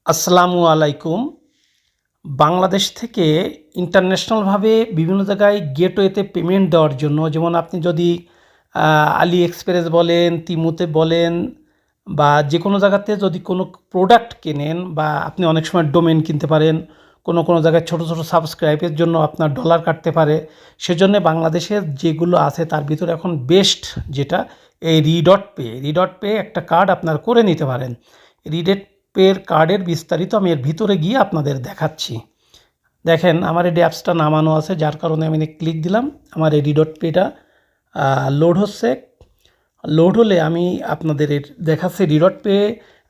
আসসালামু আলাইকুম। বাংলাদেশ থেকে ইন্টারন্যাশনালভাবে বিভিন্ন জায়গায় গেটওয়েতে পেমেন্ট দেওয়ার জন্য, যেমন আপনি যদি আলি এক্সপ্রেস বলেন, তিমুতে বলেন বা যে কোনো জায়গাতে যদি কোনো প্রোডাক্ট কেনেন, বা আপনি অনেক সময় ডোমেন কিনতে পারেন, কোনো জায়গায় ছোটো ছোটো সাবস্ক্রাইবের জন্য আপনার ডলার কাটতে পারে। সেজন্য বাংলাদেশের যেগুলো আছে তার ভিতরে এখন বেস্ট যেটা, এই রি.পে একটা কার্ড আপনার করে নিতে পারেন। রি.পের কার্ডের বিস্তারিত আমি এর ভিতরে গিয়ে আপনাদের দেখাচ্ছি। দেখেন আমার এই অ্যাপসটা নামানো আছে, যার কারণে আমি ক্লিক দিলাম। আমার এই রি.পেটা লোড হচ্ছে। লোড হলে আমি আপনাদের দেখাচ্ছি রি.পে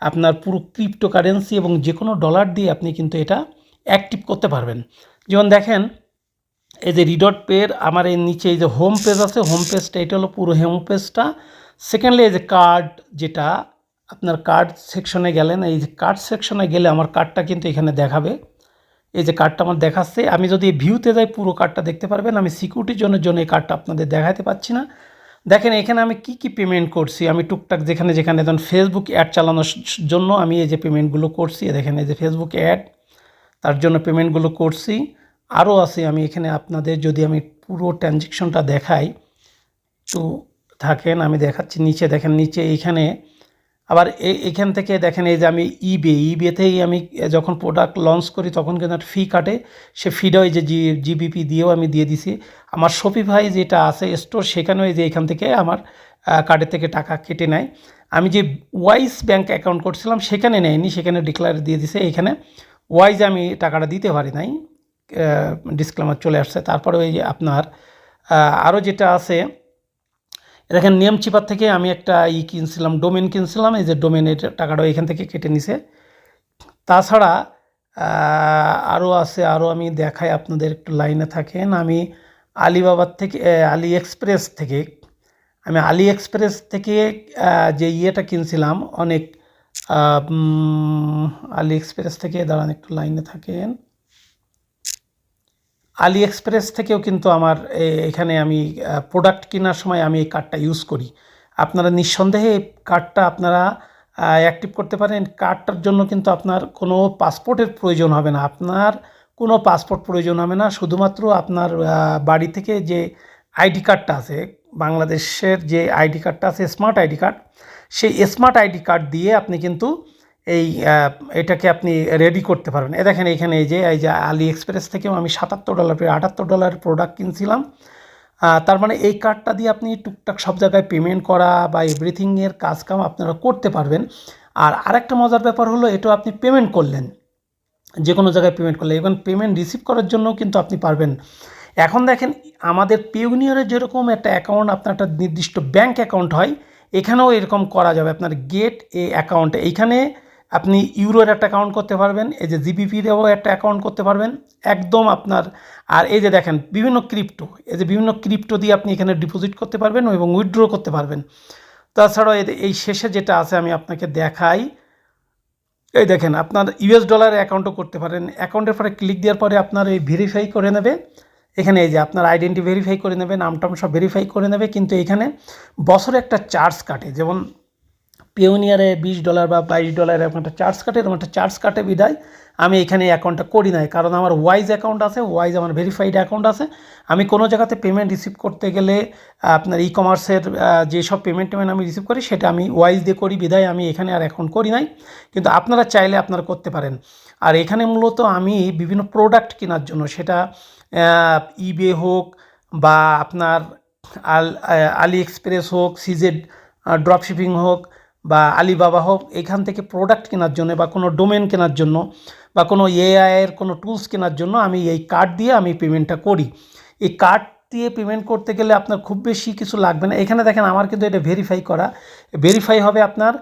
আপনার পুরো ক্রিপ্টোকারেন্সি এবং যে কোনো ডলার দিয়ে আপনি কিন্তু এটা অ্যাক্টিভ করতে পারবেন। যেমন দেখেন এই যে রি.পের আমার এই নিচে এই যে হোম পেজ আছে, হোম পেজটা এটা হলো পুরো হোম পেজটা। সেকেন্ডলি এই যে কার্ড, যেটা আপনার কার্ড সেকশনে গেলেন, এই যে কার্ড সেকশনে গেলে আমার কার্ডটা কিন্তু এখানে দেখাবে। এই যে কার্ডটা আমার দেখাচ্ছে, আমি যদি ভিউতে যাই পুরো কার্ডটা দেখতে পারবেন। আমি সিকিউরিটির জন্য এই কার্ডটা আপনাদের দেখাতে পাচ্ছি না। দেখেন এখানে আমি কি পেমেন্ট করছি। আমি টুকটাক যেখানে যেমন ফেসবুক অ্যাড চালানোর জন্য আমি এই যে পেমেন্টগুলো করছি, দেখেন এই যে ফেসবুক অ্যাড, তার জন্য পেমেন্টগুলো করছি। আরও আছে, আমি এখানে আপনাদের যদি আমি পুরো ট্রানজ্যাকশনটা দেখাই, তো আমি দেখাচ্ছি। নিচে দেখেন, নিচে এইখানে আবার এইখান থেকে দেখেন এই যে আমি ইবেতেই আমি যখন প্রোডাক্ট লঞ্চ করি তখন কিন্তু একটা ফি কাটে। সে ফিটা ওই যে জিবিপি দিয়েও আমি দিয়ে দিছি। আমার শপিফাই যেটা আছে স্টোর, সেখানেও এই যে এখান থেকে আমার কার্ডের থেকে টাকা কেটে নেয়। আমি যে ওয়াইজ ব্যাঙ্ক অ্যাকাউন্ট করছিলাম সেখানে নেয়নি, সেখানে ডিক্লেয়ার দিয়ে দিছে। এখানে ওয়াইজে আমি টাকাটা দিতে পারি নাই, ডিসক্লেমার চলে আসছে। তারপরে ওই যে আপনার আরও যেটা আছে, দেখেন নেম চিপার থেকে আমি একটা কিনছিলাম, ডোমেন কিনছিলাম। এই যে ডোমেনের টাকাটাও এখান থেকে কেটে নিছে। তাছাড়া আরও আছে, আরও আমি দেখাই আপনাদের, একটু লাইনে থাকেন। আমি আলিবাবার থেকে আলি এক্সপ্রেস থেকে যে ইয়েটা কিনছিলাম অনেক, আলি এক্সপ্রেস থেকে, দাঁড়ান একটু লাইনে থাকেন। আলি এক্সপ্রেস থেকেও কিন্তু আমার এখানে আমি প্রোডাক্ট কেনার সময় আমি এই কার্ডটা ইউজ করি। আপনারা নিঃসন্দেহে এই কার্ডটা আপনারা অ্যাক্টিভ করতে পারেন। কার্ডটার জন্য কিন্তু আপনার কোনো পাসপোর্টের প্রয়োজন হবে না, শুধুমাত্র আপনার বাড়ি থেকে যে আইডি কার্ডটা আছে, বাংলাদেশের যে আইডি কার্ডটা আছে, স্মার্ট আইডি কার্ড, সেই স্মার্ট আইডি কার্ড দিয়ে আপনি কিন্তু এই এটাকে আপনি রেডি করতে পারবেন। দেখেন এইখানে এই যে আলি এক্সপ্রেস থেকেও আমি $77 $78 প্রোডাক্ট কিনছিলাম। তার মানে এই কার্ডটা দিয়ে আপনি টুকটাক সব জায়গায় পেমেন্ট করা বা এভরিথিংয়ের কাজকাম আপনারা করতে পারবেন। আর আরেকটা মজার ব্যাপার হলো, এটাও আপনি পেমেন্ট করলেন, যে কোনো জায়গায় পেমেন্ট করলে, এবং পেমেন্ট রিসিভ করার জন্যও কিন্তু আপনি পারবেন। এখন দেখেন আমাদের পেইওনিয়ারে যেরকম একটা অ্যাকাউন্ট, আপনার একটা নির্দিষ্ট ব্যাঙ্ক অ্যাকাউন্ট হয়, এখানেও এরকম করা যাবে। আপনার গেট এ অ্যাকাউন্টে এইখানে আপনি ইউরোর একটা অ্যাকাউন্ট করতে পারবেন, এই যে জিবিপিরও একটা অ্যাকাউন্ট করতে পারবেন একদম আপনার। আর এই যে দেখেন বিভিন্ন ক্রিপ্টো দিয়ে আপনি এখানে ডিপোজিট করতে পারবেন এবং উইথড্র করতে পারবেন। তাছাড়াও এই শেষে যেটা আছে আমি আপনাকে দেখাই, এই দেখেন আপনার ইউএস ডলারের অ্যাকাউন্টও করতে পারেন। অ্যাকাউন্টের পরে ক্লিক দেওয়ার পরে আপনার এই ভেরিফাই করে নেবে। এখানে এই যে আপনার আইডেন্টি ভেরিফাই করে নেবে, নামটাম সব ভেরিফাই করে নেবে। কিন্তু এখানে বছরে একটা চার্জ কাটে, যেমন পেওনিয়ারে $20 বা $22 এরকম একটা চার্জ কাটে, এরকম একটা চার্জ কাটে বিদায় আমি এখানে অ্যাকাউন্টটা করি নাই, কারণ আমার ওয়াইজ অ্যাকাউন্ট আছে, ওয়াইজ আমার ভেরিফাইড অ্যাকাউন্ট আছে। আমি কোনো জায়গাতে পেমেন্ট রিসিভ করতে গেলে আপনার ই কমার্সের যেসব পেমেন্ট আমি রিসিভ করি সেটা আমি ওয়াইজ দিয়ে করি বিদায় আমি এখানে আর অ্যাকাউন্ট করি নাই। কিন্তু আপনারা চাইলে আপনারা করতে পারেন। আর এখানে মূলত আমি বিভিন্ন প্রোডাক্ট কেনার জন্য, সেটা ইবে হোক বা আপনার আলি এক্সপ্রেস হোক, সিজেড ড্রপশিপিং হোক বা আলিবাবা হোক, এখান থেকে প্রোডাক্ট কেনার জন্য বা কোনো ডোমেন কেনার জন্য বা কোনো এআইয়ের কোনো টুলস কেনার জন্য আমি এই কার্ড দিয়ে আমি পেমেন্টটা করি। এই কার্ড দিয়ে পেমেন্ট করতে গেলে আপনার খুব বেশি কিছু লাগবে না। এখানে দেখেন আমার কিন্তু এটা ভেরিফাই হবে আপনার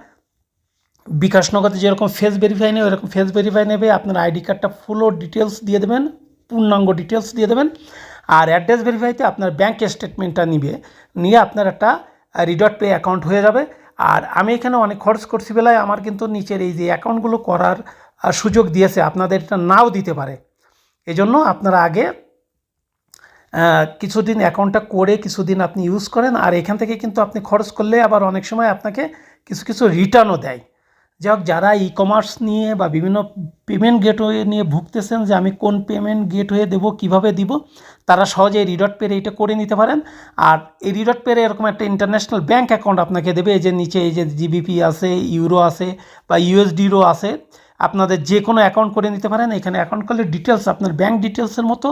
বিকাশ নগদে যেরকম ফেস ভেরিফাই নেবে এরকম ফেস ভেরিফাই নেবে। আপনার আইডি কার্ডটা ফুলও ডিটেলস দিয়ে দেবেন, পূর্ণাঙ্গ ডিটেলস দিয়ে দেবেন। আর অ্যাড্রেস ভেরিফাইতে আপনার ব্যাঙ্ক স্টেটমেন্টটা নিয়ে আপনার একটা রি.পে অ্যাকাউন্ট হয়ে যাবে। আর আমি এখানে অনেক খরচ করছি বেলায় আমার কিন্তু নিচের এই যে অ্যাকাউন্টগুলো করার সুযোগ দিয়েছে, আপনাদের এটা নাও দিতে পারে। এজন্য আপনারা আগে কিছুদিন অ্যাকাউন্টটা করে কিছুদিন আপনি ইউজ করেন। আর এখান থেকে কিন্তু আপনি খরচ করলে আবার অনেক সময় আপনাকে কিছু রিটার্নও দেয়, যাই হোক, যারা ই কমার্স নিয়ে বা বিভিন্ন পেমেন্ট গেটওয়ে নিয়ে ভুগতেছেন যে আমি কোন পেমেন্ট গেটওয়ে দেবো, কিভাবে দিব, তারা সহজে রিডট পেরে এটা করে নিতে পারেন। আর এই রিডট পেরে এরকম একটা ইন্টারন্যাশনাল ব্যাঙ্ক অ্যাকাউন্ট আপনাকে দেবে। এই যে নিচে এই যে জিবিপি আছে, ইউরো আছে বা ইউএসডিরও আছে, আপনাদের যে কোনো অ্যাকাউন্ট করে নিতে পারেন। এখানে অ্যাকাউন্ট করলে ডিটেলস আপনার ব্যাঙ্ক ডিটেলসের মতো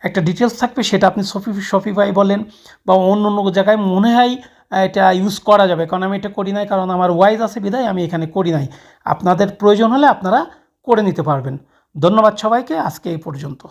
একটা ডিটেলস থাকবে, সেটা আপনি শপিফাই বলেন বা অন্য অন্য জায়গায় মনে হয় এটা ইউজ করা যাবে। কারণ আমি এটা করি নাই, কারণ আমার ওয়াইজ আছে বিধায় আমি এখানে করি নাই। আপনাদের প্রয়োজন হলে আপনারা করে নিতে পারবেন। ধন্যবাদ সবাইকে, আজকে এই পর্যন্ত।